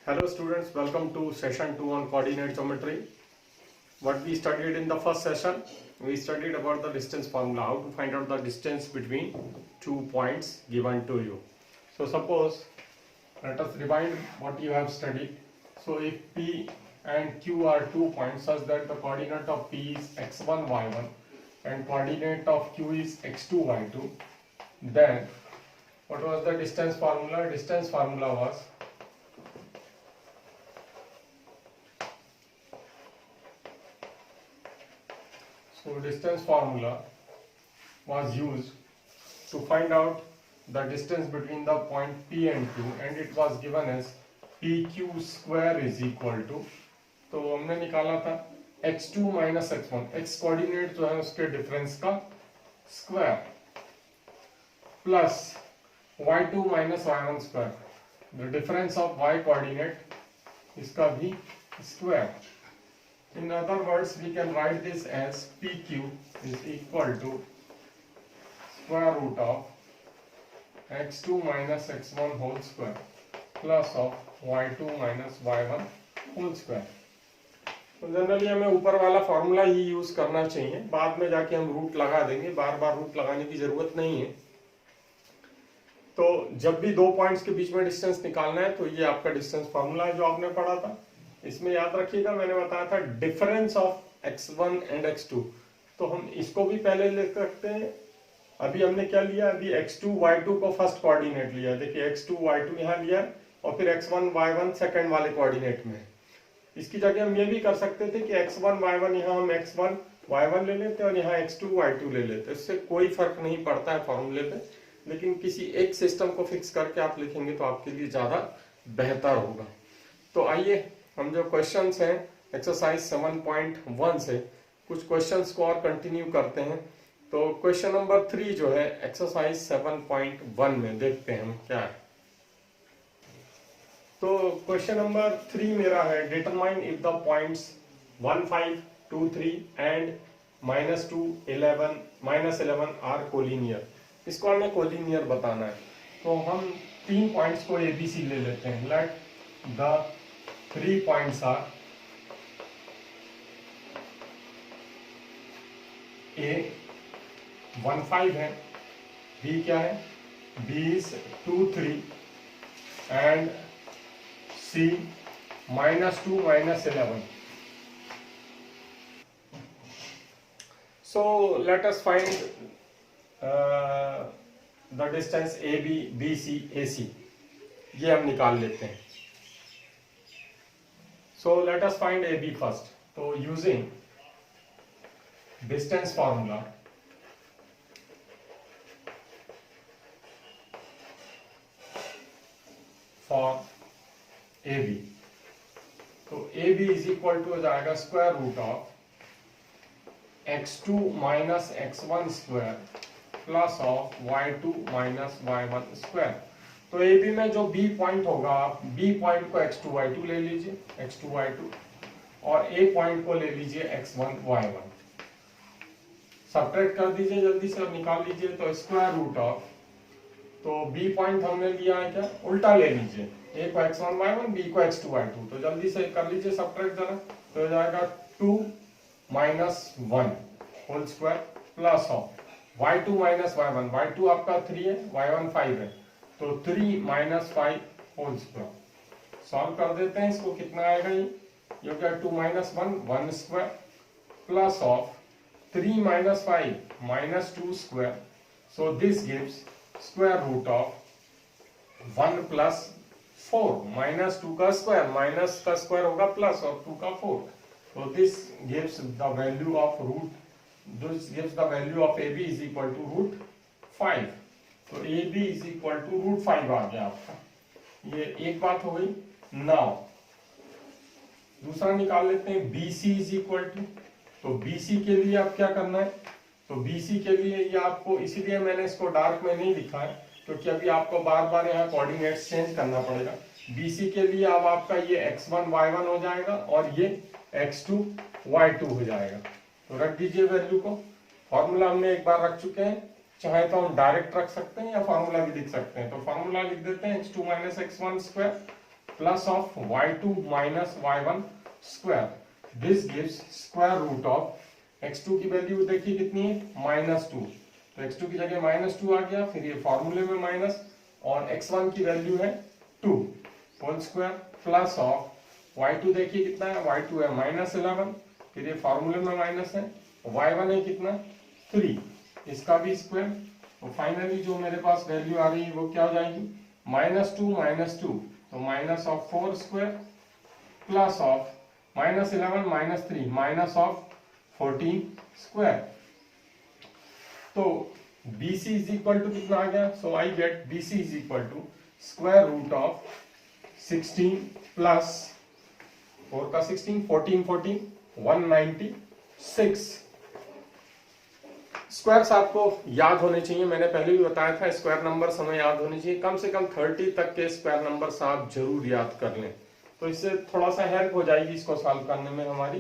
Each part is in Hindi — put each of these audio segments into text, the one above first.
Hello students, welcome to session 2 on coordinate geometry. What we studied in the first session, we studied about the distance formula, how to find out the distance between 2 points given to you. So suppose, let us rewind what you have studied. So if P and Q are 2 points such that the coordinate of P is x1, y1 and coordinate of Q is x2, y2, then what was the distance formula? Distance formula was distance formula was used to find out the distance between the point P and Q, and it was given as PQ square is equal to, तो हमने निकाला था x2 minus x1, x coordinate जो है उसके डिफरेंस का square plus y2 minus y1 square, the difference of y coordinate इसका भी square. In other words, we can write this as PQ is equal to square root of x2 minus x1 whole square plus of y2 minus y1 whole square. तो जनरली हमें ऊपर वाला फॉर्मूला ही यूज करना चाहिए, बाद में जाके हम रूट लगा देंगे, बार बार रूट लगाने की जरूरत नहीं है. तो जब भी दो पॉइंट्स के बीच में डिस्टेंस निकालना है तो ये आपका डिस्टेंस फॉर्मूला है जो आपने पढ़ा था. इसमें याद रखिएगा मैंने बताया था difference of x1 and x2, तो हम इसको भी पहले लिख सकते हैं. अभी हमने क्या लिया, अभी x2 y2 को फर्स्ट कोऑर्डिनेट लिया, देखिए x2 y2 यहाँ लिया और फिर x1 y1 सेकंड वाले कोऑर्डिनेट में. इसकी जगह हम ये भी कर सकते थे कि x1 y1 यहाँ हम x1 y1 ले लेते और यहाँ x2 y2 ले लेते. इससे कोई फर्क नहीं पड़ता है फॉर्मूले पे, लेकिन किसी एक सिस्टम को फिक्स करके आप लिखेंगे तो आपके लिए ज्यादा बेहतर होगा. तो आइए हम जो क्वेश्चंस हैं एक्सरसाइज 7.1 से कुछ क्वेश्चंस को और कंटिन्यू करते हैं. तो क्वेश्चन नंबर 3 जो है एक्सरसाइज 7.1 में देखते हैं हम क्या है. तो क्वेश्चन नंबर 3 मेरा है determine if the points 1, 5, 2, 3 and -11 are collinear. इसको हमें कोलिनियर बताना है. तो हम 3 पॉइंट्स को ABC ले लेते हैं. Let the 3 points are A 1, 5 है, B क्या है, B is 2, 3 and C -2, -11. So let us find the distance AB, BC, AC. ये हम निकाल लेते हैं. So let us find AB first. So using distance formula for AB. तो AB is equal to हो जाएगा square root of x2 minus x1 square plus of y2 minus y1 square. तो ए बी में जो बी पॉइंट होगा, आप बी पॉइंट को x2 y2 ले लीजिए, x2 y2, और ए पॉइंट को ले लीजिए x1 y1. सब्ट्रैक्ट कर दीजिए जल्दी से, अब निकाल लीजिए. तो स्क्वायर रूट ऑफ, तो बी पॉइंट हमने लिया है क्या, उल्टा ले लीजिए, ए को x1 y1 बी को x2 y2. तो जल्दी से कर लीजिए सब्ट्रैक्ट जरा. तो हो जाएगा 2 - 1 whole square plus of y2 minus y1, y2 आपका 3 है, y1 5 है, तो 3 - 5 होल स्क्वायर. सॉल्व कर देते हैं इसको, कितना आएगा ये हो गया 2 - 1 1 square plus of 3 - 5 -2 square. So this gives square root of 1 + 4 -2 का स्क्वायर, माइनस का स्क्वायर होगा प्लस और 2 का 4. तो this gives the value of AB is equal to √5. तो AB is equal to √5 आ गया आपका. ये एक बात हो गई. नाउ दूसरा निकाल लेते हैं, BC is equal to. तो BC के लिए आप क्या करना है, तो BC के लिए ये आपको, इसीलिए मैंने इसको डार्क में नहीं लिखा है क्योंकि अभी आपको बार बार यहाँ कोऑर्डिनेट्स चेंज करना पड़ेगा. BC के लिए अब आपका ये x1 y1 हो जाएगा और ये x2 y2 हो जाएगा. तो रख दीजिए वैल्यू को. फॉर्मूला हमने एक बार रख चुके हैं, चाहे तो हम डायरेक्ट रख सकते हैं या फॉर्मूला भी लिख सकते हैं. तो फॉर्मूला लिख देते हैं x2 - x1 square plus of y2 minus y1 square. This gives square root of x2 की वैल्यू देखिए कितनी है, -2, तो x2 की जगह -2 आ गया, फिर ये फॉर्मूले में माइनस, और x1 की वैल्यू है 2 whole square plus of y2 देखिए कितना है, y2 है -11, फिर ये फॉर्मूले में माइनस है, y1 है कितना 3, इसका भी स्क्वायर, तो फाइनली जो मेरे पास वैल्यू आ रही है वो क्या हो जाएगी, -2 तो minus of 4 square plus of -11 -3 minus of 14 square. तो BC इज इक्वल टू कितना आ गया, so I get BC is equal to square root of 16 plus 4 का 16 14 196। स्क्वायर्स आपको याद होने चाहिए, मैंने पहले भी बताया था स्क्वायर नंबर्स हमें याद होने चाहिए, कम से कम 30 तक के स्क्वायर नंबर्स आप जरूर याद कर लें, तो इससे थोड़ा सा हेल्प हो जाएगी इसको सॉल्व करने में हमारी।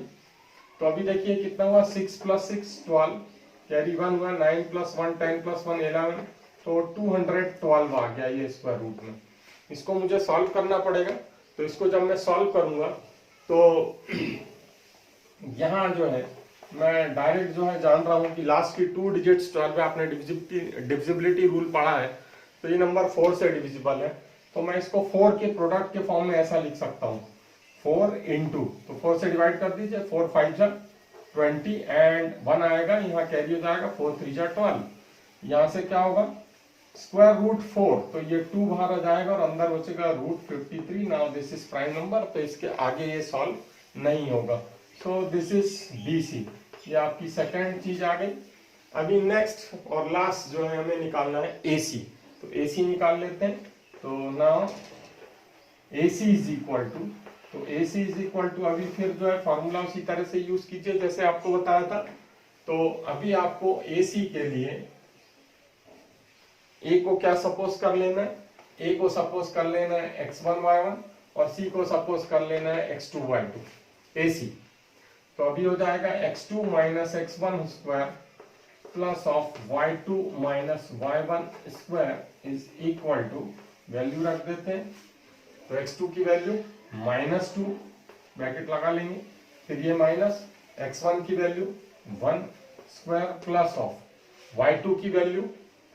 तो अभी देखिए कितना हुआ, 6 + 6 12, कैरी 1 हुआ, 9 + 1 10 + 1 11, तो 212 आ गया ये स्क्वायर रूट में। इसको मुझे सॉल्व करना पड़ेगा, तो इसको जब मैं सॉल्व करूंगा तो यहाँ जो है मैं डायरेक्ट जो है जान रहा हूँ कि लास्ट की 2 डिजिट्स 12 है, आपने डिविजिबिलिटी रूल पढ़ा है, तो ये नंबर 4 से डिविजिबल है, तो मैं इसको 4 के प्रोडक्ट के फॉर्म में ऐसा लिख सकता हूँ, 4 × तो 4 से डिवाइड कर दीजिए, 4 5 जा 20 एंड 1 आएगा, यहाँ कैरी हो जाएगा, 4 3 जा 12, यहाँ से क्या होगा स्क्वायर रूट 4, तो ये 2 बाहर आ जाएगा और अंदर बचेगा root 53। Now this is prime number, तो इसके आगे ये सॉल्व नहीं होगा, सो दिस इज BC, ये आपकी सेकेंड चीज आ गई। अभी नेक्स्ट और लास्ट जो है हमें निकालना है AC, तो AC निकाल लेते हैं, तो now AC is equal to, तो AC इज इक्वल टू अभी फिर जो है फॉर्मूला उसी तरह से यूज कीजिए जैसे आपको बताया था। तो अभी आपको AC के लिए A को क्या सपोज कर लेना है, A को सपोज कर लेना है x1 y1 और C को सपोज कर लेना है x2 y2, AC। तो अभी हो जाएगा x2 - x1 square plus of y2 - y1 square is equal to, value रख देते हैं, तो x2 की वैल्यू -2 ब्रैकेट लगा लेंगे, फिर ये माइनस x1 की value 1 square plus of y2 की वैल्यू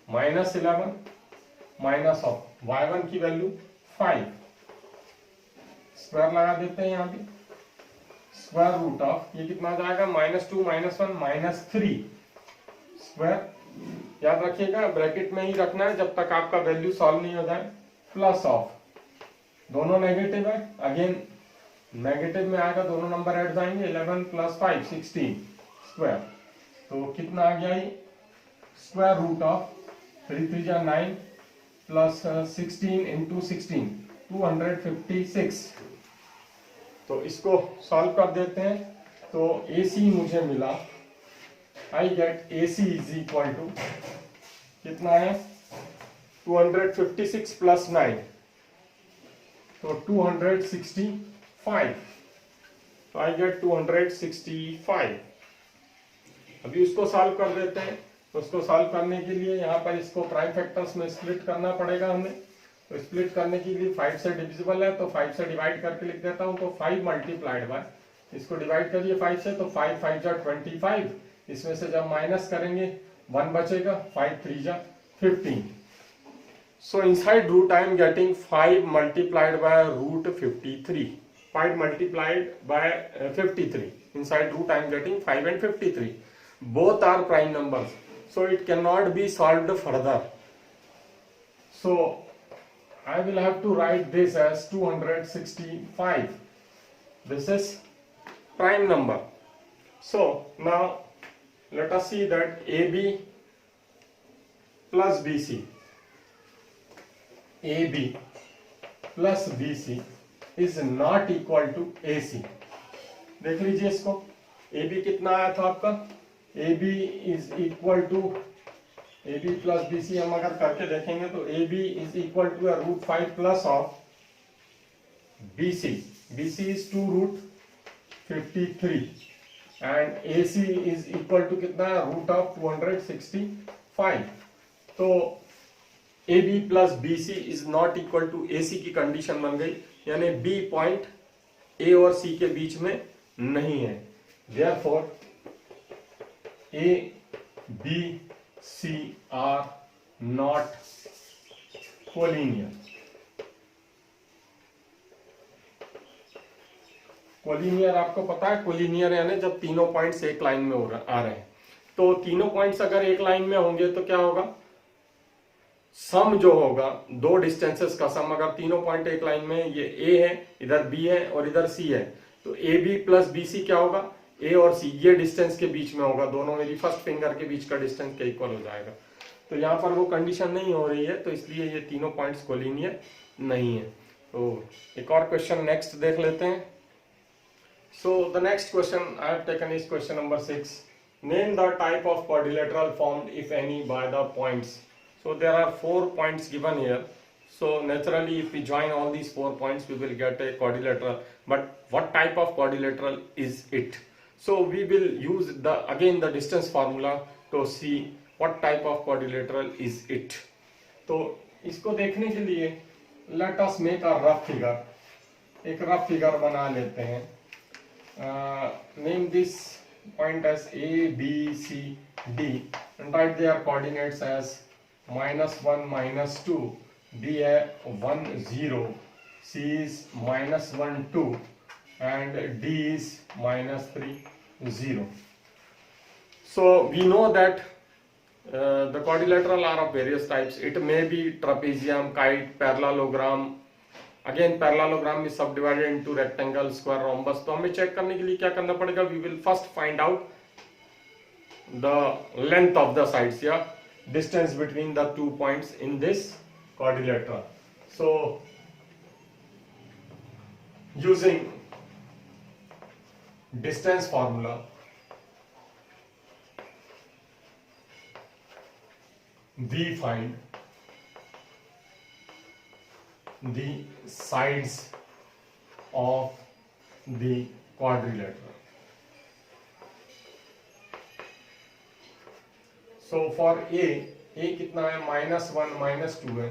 -11 माइनस ऑफ y1 की वैल्यू 5 स्क्वायर लगा देते हैं, यहाँ भी स्क्वायर रूट ऑफ ये कितना जाएगा, -2 -1 -3 स्क्वायर, याद रखिएगा ब्रैकेट में ही रखना है जब तक आपका वैल्यू सॉल्व नहीं हो जाए, प्लस ऑफ दोनों नेगेटिव है, अगेन नेगेटिव में आएगा, दोनों नंबर ऐड जाएंगे, 11 + 5 16 स्क्वायर, तो कितना आ गया ये स्क्वायर रूट ऑफ 3 3 जा 9 प्लस 16 × 16 256। तो इसको सॉल्व कर देते हैं, तो AC मुझे मिला, I get AC is equal to कितना है 256 + 9, तो 265, तो आई गेट 265। अभी उसको सॉल्व कर देते हैं, तो उसको सॉल्व करने के लिए यहाँ पर इसको प्राइम फैक्टर्स में स्प्लिट करना पड़ेगा हमें, तो स्प्लिट करने के लिए 5 से डिविजिबल है, तो 5 से डिवाइड करके लिख देता हूँ, तो 5 मल्टीप्लाइड बाय, इसको डिवाइड करिए 5 से, तो 5 5 जा 25, इसमें से जब माइनस करेंगे 1 बचेगा, 5 3 जा 15। So inside root I am getting 5 multiplied by root 53, 5 multiplied by 53, inside root I am getting 5 and 53, both are prime numbers, so it cannot be solved further, so I will have to write this as 265, this is prime number. So now let us see that AB plus BC, AB plus BC is not equal to AC। देख लीजिए इसको, AB कितना आया था आपका, AB is equal to, AB plus BC हम अगर करके देखेंगे तो AB is equal to √5 plus of BC, BC is 2√53 and AC is equal to कितना है, √265। तो AB plus BC is not equal to AC की कंडीशन बन गई, यानी बी पॉइंट ए और सी के बीच में नहीं है। Therefore A B C are not collinear. Collinear आपको पता है, कोलिनियर यानी जब तीनों पॉइंट्स एक लाइन में आ रहे हैं। तो तीनों पॉइंट्स अगर एक लाइन में होंगे तो क्या होगा, सम जो होगा दो डिस्टेंसेस का सम, अगर तीनों पॉइंट एक लाइन में, ये ए है, इधर बी है और इधर सी है, तो A B plus B C क्या होगा, ए और सी ये डिस्टेंस के बीच में होगा, दोनों मेरी फर्स्ट फिंगर के बीच का डिस्टेंस के इक्वल हो जाएगा। तो यहाँ पर वो कंडीशन नहीं हो रही है, तो इसलिए ये तीनों पॉइंट्स कोलिनियर नहीं है। तो एक और क्वेश्चन नेक्स्ट देख लेते हैं। So the next question I have taken is question number 6. Name the type of quadrilateral formed, if any, by the points. So there are 4 points given here. So naturally, if we join all these 4 points, we will get a quadrilateral. But what type of quadrilateral is it? So we will use again the distance formula to see what type of quadrilateral is it. तो इसको देखने के लिए let us make a rough figure. एक rough figure बना लेते हैं। Name this point as A, B, C, D and write their coordinates as -1, -2, B है 1, 0, C is -1, 2 and D is -3, 0. So we know that the quadrilateral are of various types. It may be trapezium, kite, parallelogram. Again parallelogram is subdivided into rectangle, square, rhombus. तो हमें चेक करने के लिए क्या करना पड़ेगा, we will first find out the length of the sides या distance between the 2 points in this quadrilateral. So using distance formula, we find the sides of the quadrilateral. So for A कितना है, -1 -2 है,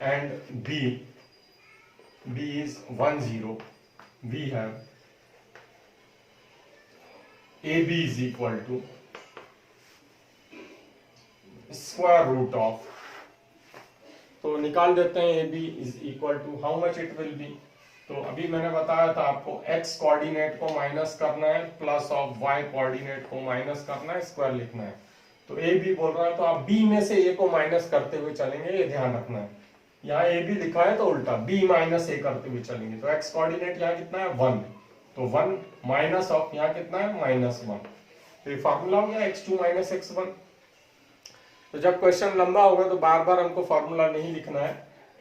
and B is 1 0. We have AB is equal to square root of, तो निकाल देते हैं AB is equal to how much it will be. तो अभी मैंने बताया था आपको x कोऑर्डिनेट को माइनस करना है, प्लस ऑफ y कोऑर्डिनेट को माइनस करना है, स्क्वायर लिखना है। तो ए बी बोल रहा है तो आप b में से a को माइनस करते हुए चलेंगे, ये ध्यान रखना है। यहाँ ए बी लिखा है तो उल्टा b माइनस a करते हुए चलेंगे। तो x कोऑर्डिनेट यहाँ कितना है 1, तो 1 माइनस ऑफ यहाँ कितना है -1। तो ये फार्मूला हो गया x2 - x1। तो जब क्वेश्चन लंबा होगा तो बार बार हमको फार्मूला नहीं लिखना है।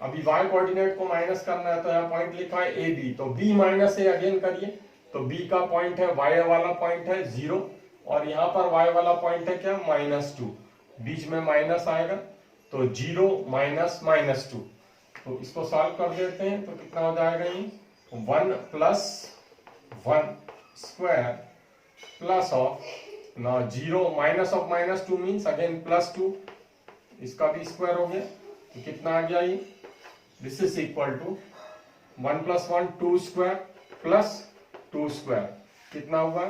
अभी y कोऑर्डिनेट को माइनस करना है, तो यहाँ पॉइंट लिखा है ए बी, तो b माइनस a अगेन करिए, तो b का पॉइंट है y वाला पॉइंट है 0 और यहाँ पर y वाला पॉइंट है क्या -2, बीच में माइनस आएगा तो 0 - -2। तो इसको सॉल्व कर देते हैं तो कितना हो जाएगा, ये 1 + 1 स्क्वायर प्लस ऑफ ना 0 माइनस ऑफ -2 मीन्स अगेन +2, इसका भी स्क्वायर हो गया तो कितना आ गया, ये this is equal to 1 + 1 2 square plus 2 square कितना हुआ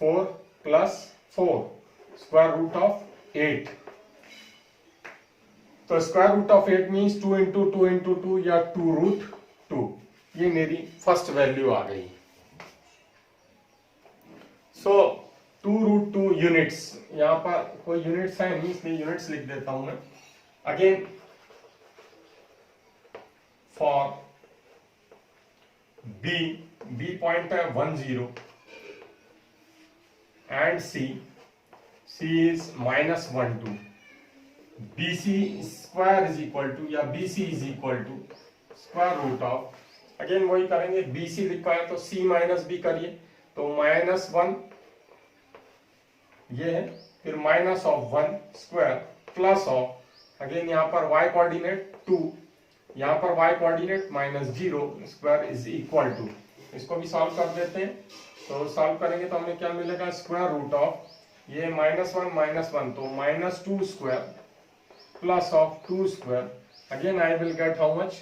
4 + 4 स्क्वायर रूट ऑफ 8। तो स्क्वायर रूट ऑफ 8 मीन्स 2 × 2 × 2 या 2√2। ये मेरी फर्स्ट वैल्यू आ गई। सो 2√2 यूनिट्स, यहां पर कोई यूनिट्स है नहीं इसलिए यूनिट्स लिख देता हूं मैं। अगेन फॉर बी पॉइंट है 1 0 and C is -1 2, BC square is equal to या BC is equal to square root of, again वही करेंगे, BC लिखा है तो C - B करिए, तो -1 ये है, फिर minus of 1 square plus of again यहाँ पर y कोऑर्डिनेट 2, यहाँ पर y coordinate -0 square is equal to, इसको भी सॉल्व कर देते हैं। तो सॉल्व करेंगे तो हमें क्या मिलेगा, स्क्वायर रूट ऑफ ये -1 तो -2 square plus of 2 square, again I will get how much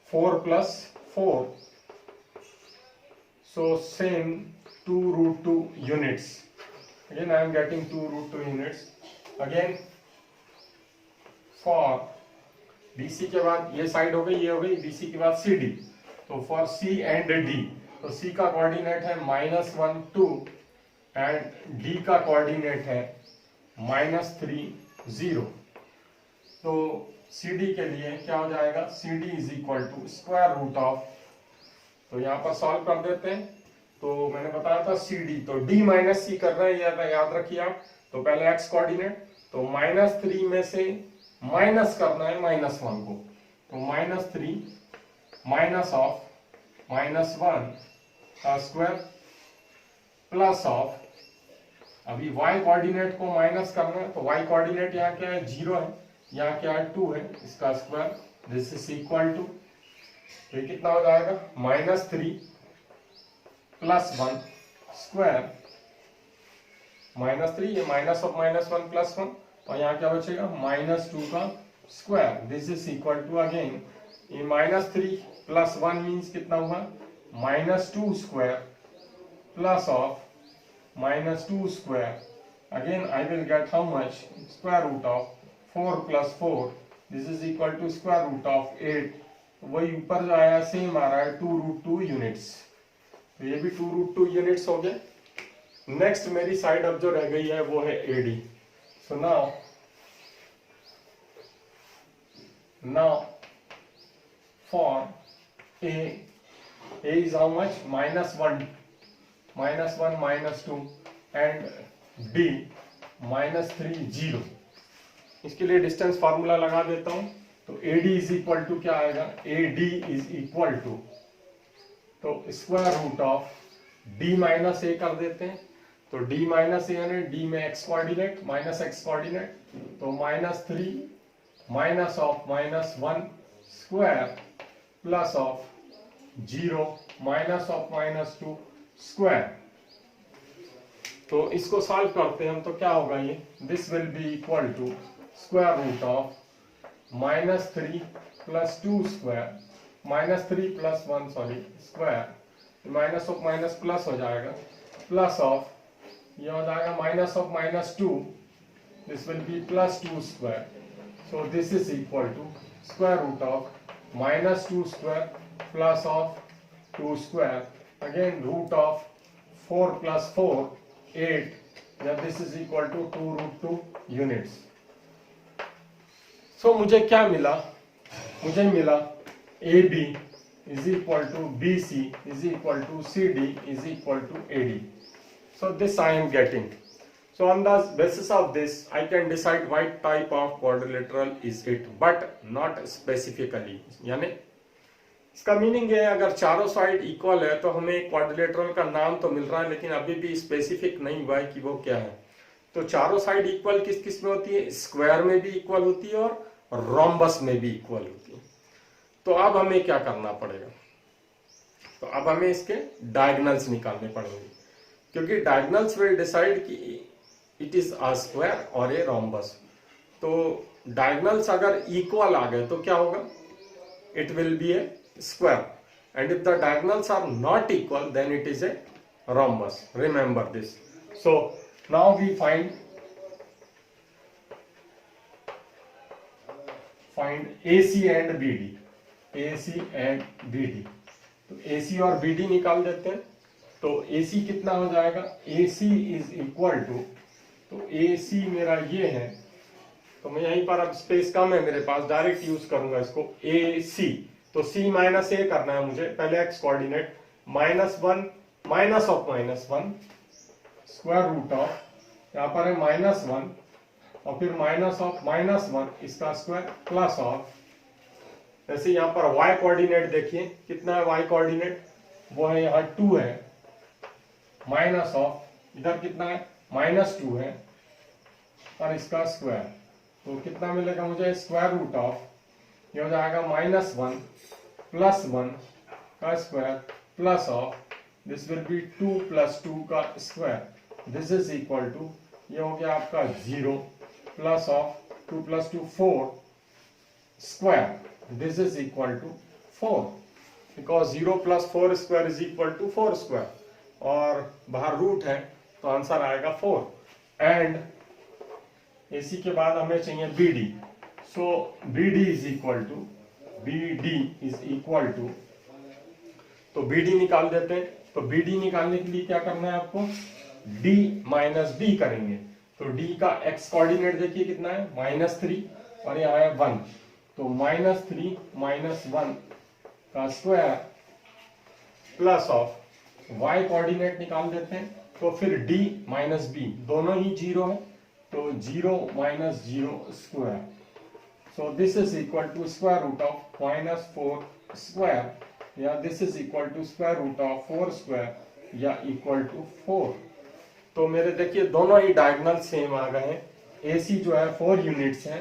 4 + 4. So same 2 root 2 units. Again I am getting 2 root 2 units. Again for BC के बाद ये साइड हो गई, ये हो गई, BC के बाद CD. तो फॉर C एंड D, तो C का कोऑर्डिनेट है -1 2 एंड D का कोऑर्डिनेट है -3 0. तो CD के लिए क्या हो जाएगा, CD is equal to square root of, तो यहाँ पर सॉल्व कर देते हैं. तो मैंने बताया था CD, तो D माइनस C करना है, याद रखिए आप. तो पहले x कोऑर्डिनेट, तो -3 में से माइनस करना है -1 को, तो -3 माइनस ऑफ -1 का स्क्वायर प्लस ऑफ, अभी y कोऑर्डिनेट को माइनस करना है, तो y कोऑर्डिनेट यहाँ क्या है 0 है, यहाँ क्या है 2 है, इसका square. This is equal to, तो ये कितना हो जाएगा -3 + 1 स्क्वायर, -3 ये माइनस ऑफ -1 + 1, और यहाँ क्या बचेगा -2 का square. This is equal to, again ये -3 + 1 मीन्स कितना हुआ -2 square plus of -2 square. Again I will get how much, square root of 4 + 4, this is equal to square root of 8. वही ऊपर जो आया सेम आ रहा है 2 रूट 2 यूनिट्स. तो ये भी 2 रूट 2 यूनिट्स हो गए. नेक्स्ट मेरी साइड अब जो रह गई है वो है AD. So now for A is how much, -1 -2 and B -3 0. इसके लिए डिस्टेंस फार्मूला लगा देता हूं. तो AD इज इक्वल टू क्या आएगा, AD इज इक्वल टू, तो square root of D minus A कर देते हैं. तो D माइनस A यानी D में x कोऑर्डिनेट -x कोऑर्डिनेट, तो -3 minus of -1 square plus of 0 minus of -2 square. तो इसको सॉल्व करते हैं हम, तो क्या होगा ये, this will be equal to square root of -3 + 2 square, -3 + 1 sorry square, minus of minus plus हो जाएगा, प्लस ऑफ ये हो जाएगा minus of -2, this will be +2 square. So this is equal to square root of -2 square plus of 2 square, again root of 4 + 4 8, या this is equal to 2 root 2 units. सो मुझे क्या मिला, मुझे मिला AB is equal to BC is equal to CD is equal to AD. So this I am getting. So on the basis of this I can decide what type of quadrilateral is it, but not specifically. यानी इसका मीनिंग है अगर चारों साइड इक्वल है तो हमें क्वाड्रिलेटरल का नाम तो मिल रहा है, लेकिन अभी भी स्पेसिफिक नहीं हुआ है कि वो क्या है. तो चारों साइड इक्वल किस किस में होती है, स्क्वायर में भी इक्वल होती है और रोम्बस में भी इक्वल होती है. तो अब हमें क्या करना पड़ेगा, तो अब हमें इसके डायगोनल्स निकालने पड़ेंगे, क्योंकि डायगोनल्स विल डिसाइड कि इट इज अ स्क्वायर और ए रोम्बस. तो डायगोनल्स अगर इक्वल आ गए तो क्या होगा, it will be a square, and if the diagonals are not equal then it is a rhombus. Remember this. So now we find AC and BD. AC and BD. तो AC और BD निकाल देते हैं. तो AC कितना हो जाएगा, AC इज इक्वल टू, तो AC मेरा ये है, तो मैं यहीं पर, अब स्पेस कम है मेरे पास, डायरेक्ट यूज करूंगा इसको, AC. तो C माइनस A करना है मुझे, पहले x coordinate, -1 minus of -1 square root of, यहाँ पर है -1 और फिर माइनस ऑफ -1 इसका स्क्वायर प्लस ऑफ, जैसे यहाँ पर y कोऑर्डिनेट देखिए कितना है, y कोऑर्डिनेट वो है यहाँ 2 है, माइनस ऑफ इधर कितना है -2 है और इसका स्क्वायर, तो कितना मिलेगा मुझे, स्क्वायर रूट ऑफ, ये हो जाएगा -1 + 1 का square plus of, this will be 2 + 2 का square. This is equal to, ये हो गया आपका 0 plus of 2 + 2 4 square, this is equal to 4. Because 0 plus 4 square is equal to 4 square, और बाहर रूट है तो आंसर आएगा 4। एंड AC के बाद हमें चाहिए BD, so BD is equal to तो BD निकाल देते हैं। तो BD निकालने के लिए क्या करना है आपको, D माइनस B करेंगे। तो D का x कोऑर्डिनेट देखिए कितना है, -3 और यहाँ है 1, तो -3 -1 का square plus of y coordinate निकाल देते हैं। तो फिर D माइनस B दोनों ही 0 है, तो 0 minus 0 square, so this is equal to square root of -4 square, या this is equal to square root of 4 square, या इक्वल टू 4। तो मेरे देखिए दोनों ही डायगोनल सेम आ गए हैं। AC जो है 4 यूनिट्स है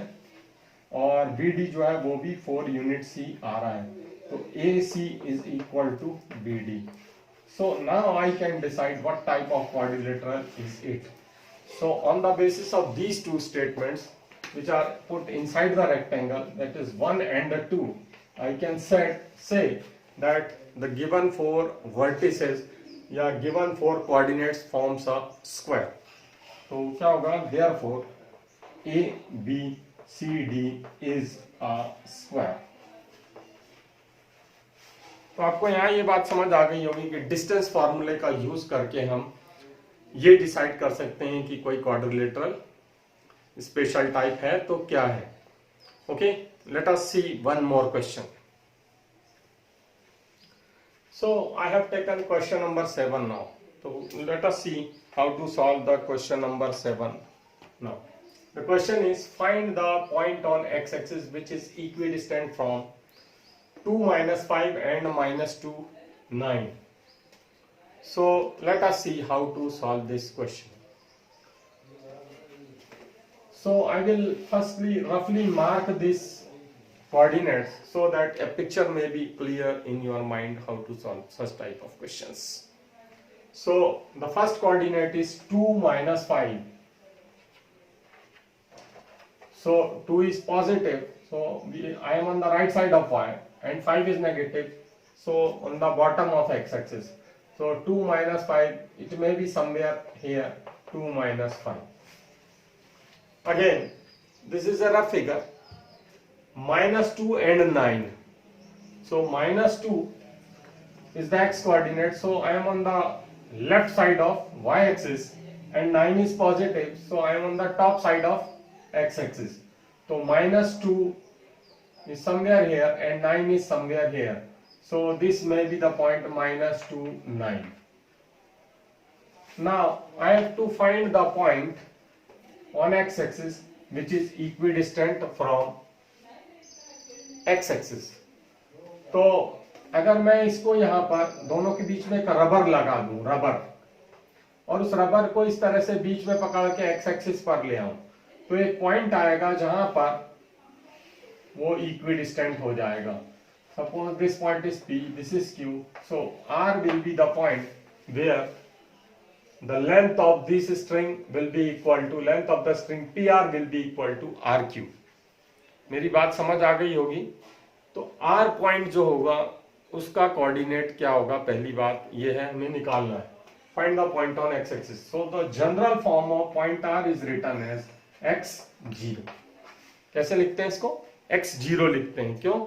और BD जो है वो भी 4 यूनिट्स ही आ रहा है, तो AC is equal to BD। So now I can decide what type of quadrilateral is it. So on the basis of these two statements which are put inside the rectangle, that is 1 and 2, I can say that the given 4 vertices या given 4 coordinates forms a square. तो क्या होगा, therefore ABCD is a square. तो आपको यहाँ ये बात समझ आ गई होगी कि डिस्टेंस फॉर्मूले का यूज करके हम ये डिसाइड कर सकते हैं कि कोई क्वाड्रिलेटरल स्पेशल टाइप है तो क्या है। Okay, let us see one more question. So I have taken question number 7 now, तो let us see how to solve the question number 7 now. The question is find the point on x axis which is equidistant from 2 minus 5 and minus 2 9. So let us see how to solve this question. So I will firstly roughly mark this coordinates so that a picture may be clear in your mind how to solve such type of questions. So the first coordinate is 2 minus 5. So 2 is positive, so I am on the right side of y, and 5 is negative, so on the bottom of x-axis. So 2 minus 5, it may be somewhere here, 2 minus 5. Again, this is a rough figure, -2 and 9. So -2 is the x coordinate, so I am on the left side of y-axis, and 9 is positive, so I am on the top side of x-axis. So -2 is somewhere here and 9 is somewhere here, so this may be the point -2 9. Now I have to find the point on x-axis which is equidistant from x-axis. तो अगर मैं इसको यहाँ पर दोनों के बीच में एक रबर लगा दूं, रबर, और उस रबर को इस तरह से बीच में पकड़ के x-axis पर ले आऊं, तो एक पॉइंट आएगा जहां पर वो इक्विडिस्टेंट हो जाएगा। Suppose this point is P, this is Q, so R will be the point where the length of this string will be equal to length of the string PR will be equal to RQ। मेरी बात समझ आ गई होगी। तो R पॉइंट जो होगा उसका कोऑर्डिनेट क्या होगा, पहली बात ये है हमें निकालना है। Find the point on x axis. So the general form of point R is written as x0। कैसे लिखते हैं इसको, x0 लिखते हैं। क्यों,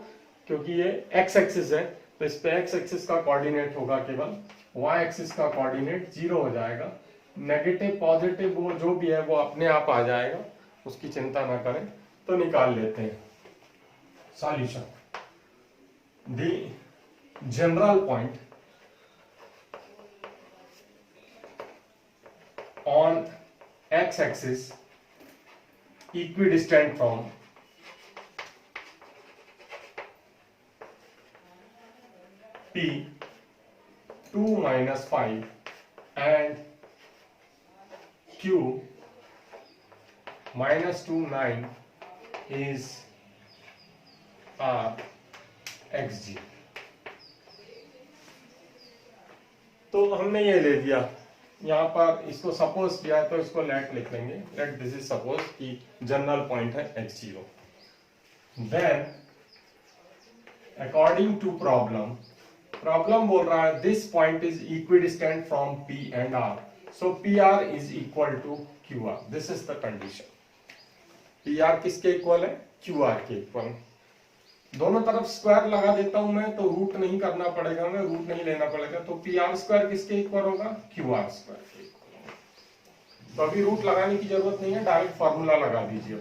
क्योंकि ये x एक्सिस है, तो इस पे x एक्सिस का कोऑर्डिनेट होगा केवल, y एक्सिस का कोऑर्डिनेट 0 हो जाएगा। नेगेटिव पॉजिटिव वो जो भी है वो अपने आप आ जाएगा, उसकी चिंता ना करें। तो निकाल लेते हैं solution. The general point on x axis equidistant from P 2 minus 5 and Q -2 9 is R xg। तो हमने ये ले लिया, यहाँ पर इसको सपोज किया है तो इसको लेट लिख लेंगे। लेट दिस इज सपोज कि जनरल पॉइंट है x0। Then according to problem problem बोल रहा है this point is equidistant from P and R, so P R is equal to Q R, this is the condition. P R किसके इक्वल है? क्यू आर के इक्वल। दोनों तरफ स्क्वायर लगा देता हूं मैं, तो रूट नहीं करना पड़ेगा, मैं रूट नहीं लेना पड़ेगा, तो पी आर स्क्वायर किसके इक्वल होगा? क्यू आर स्क्वायर के इक्वल होगा। तो अभी रूट लगाने की जरूरत नहीं है, डायरेक्ट फॉर्मूला लगा दीजिए।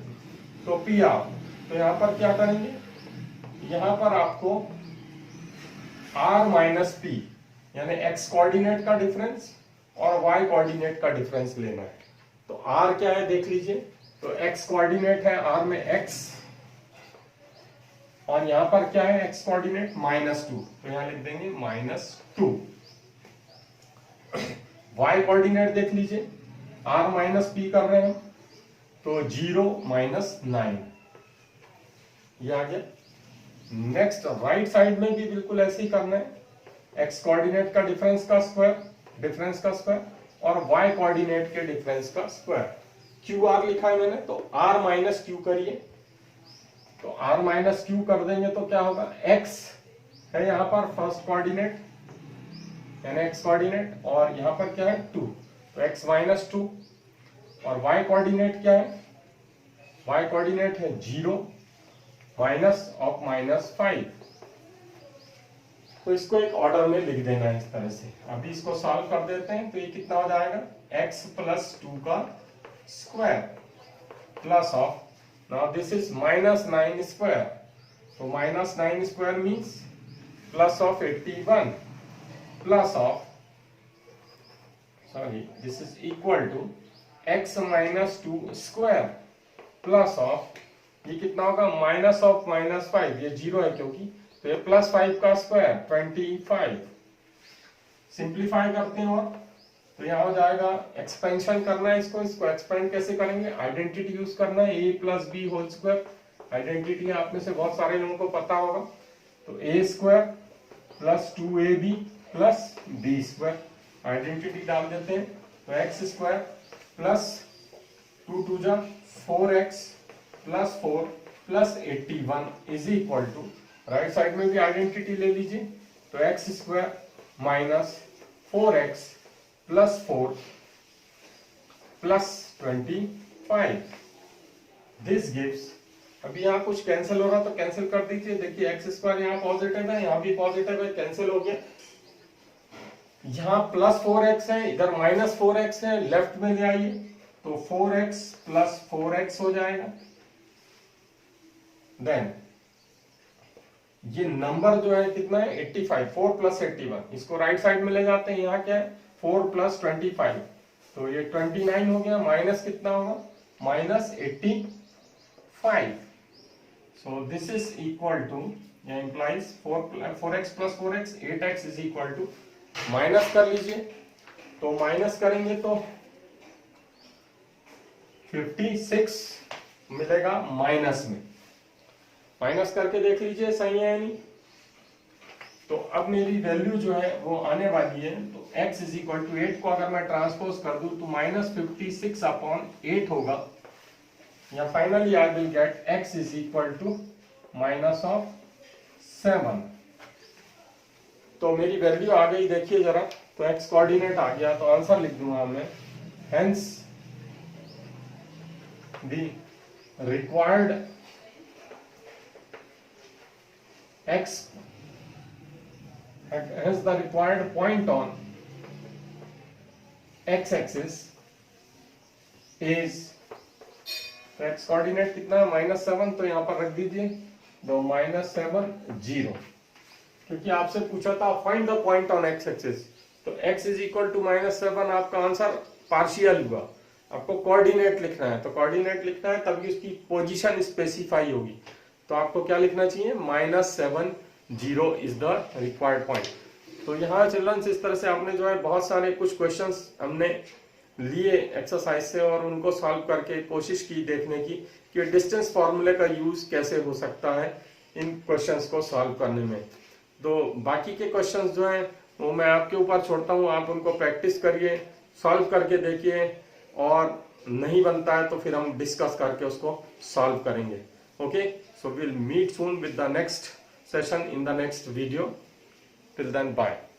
तो पी आर, तो यहां पर क्या करेंगे, यहां पर आपको r माइनस पी यानी x कोऑर्डिनेट का डिफरेंस और y कोऑर्डिनेट का डिफरेंस लेना है। तो r क्या है देख लीजिए, तो x कोऑर्डिनेट है, r में x, और यहां पर क्या है x कोऑर्डिनेट? -2, तो यहां लिख देंगे -2। y कोऑर्डिनेट देख लीजिए, r माइनस पी कर रहे हैं, तो 0 -9 ये आ गया। नेक्स्ट राइट साइड में भी बिल्कुल ऐसे ही करना है, x कोऑर्डिनेट का डिफरेंस का स्क्वायर और y कोऑर्डिनेट के डिफरेंस का स्क्वायर। क्यू आर लिखा है मैंने, तो r माइनस क्यू करिए, तो r माइनस क्यू कर देंगे तो क्या होगा, x है यहाँ पर फर्स्ट कोऑर्डिनेट यानी x कोऑर्डिनेट, और यहाँ पर क्या है 2, तो x माइनस 2, और y कोऑर्डिनेट क्या है? y कोऑर्डिनेट है 0 माइनस ऑफ -5। तो इसको एक ऑर्डर में लिख देना है इस तरह से। अभी इसको सॉल्व कर देते हैं, तो ये कितना हो जाएगा, x प्लस 2 का square plus of, now this is -9 square, तो -9 square means plus of 81 plus of, sorry this is equal to x minus 2 square plus of, ये कितना होगा, माइनस ऑफ -5, ये 0 है क्योंकि, तो ये +5 का स्क्वायर 25। सिंप्लीफाई करते हैं, और तो यहाँ हो जाएगा, एक्सपेंशन करना है इसको एक्सपेंड कैसे करेंगे, आइडेंटिटी यूज करना है, a plus B whole square, identity आप में से बहुत सारे लोगों को पता होगा, तो a square plus 2ab plus b square, identity डाल देते हैं, तो x स्क्वायर प्लस 2 2 जा 4x plus 4 plus 81 is equal to, right side में भी आइडेंटिटी ले लीजिए, तो X square minus 4x plus 4 plus 25, this gives, अभी यहाँ कुछ कैंसिल हो रहा तो कैंसिल कर दीजिए, देखिए एक्स स्क्वायर यहाँ पॉजिटिव है, यहाँ भी पॉजिटिव है, कैंसिल हो गया, यहाँ प्लस 4x है, इधर माइनस 4x है, लेफ्ट में ले आइए, तो 4x प्लस 4x हो जाएगा। देन ये नंबर जो है कितना है, 85, 4 प्लस 81, इसको राइट साइड में ले जाते हैं, यहाँ क्या है 4 प्लस 25, तो ये 29 हो गया, माइनस कितना होगा, -85, so this is equal to, ये implies 4x plus 4x 8x is equal to, minus कर लीजिए, तो माइनस करेंगे तो 56 मिलेगा माइनस में, माइनस करके देख लीजिए सही है या नहीं। तो अब मेरी वैल्यू जो है वो आने वाली है, तो x इज इक्वल टू 8 को अगर मैं ट्रांसपोज कर दूं तो -56 अपॉन 8 होगा, या finally I will get x is equal to -7। तो मेरी वैल्यू आ गई, देखिए जरा, तो x कोऑर्डिनेट आ गया, तो आंसर लिख दूंगा मैं, hence the required x has the required point on x-axis is, तो x कोऑर्डिनेट कितना है -7, तो यहां पर रख दीजिए, तो -7 0, क्योंकि आपसे पूछा था find the point on x-axis, तो x इज इक्वल टू -7 आपका आंसर पार्शियल हुआ, आपको कोऑर्डिनेट लिखना है, तो कोऑर्डिनेट लिखना है तभी उसकी पोजीशन स्पेसिफाई होगी, तो आपको क्या लिखना चाहिए, -7 0 इज द रिक्वायर्ड पॉइंट। तो यहाँ चिल्ड्रंस इस तरह से आपने जो है बहुत सारे कुछ क्वेश्चंस हमने लिए एक्सरसाइज से, और उनको सॉल्व करके कोशिश की देखने की कि डिस्टेंस फॉर्मूले का यूज कैसे हो सकता है इन क्वेश्चंस को सॉल्व करने में। तो बाकी के क्वेश्चंस जो हैं वो मैं आपके ऊपर छोड़ता हूँ, आप उनको प्रैक्टिस करिए, सॉल्व करके देखिए, और नहीं बनता है तो फिर हम डिस्कस करके उसको सॉल्व करेंगे। Okay, so we'll meet soon with the next session in the next video. Till then, bye.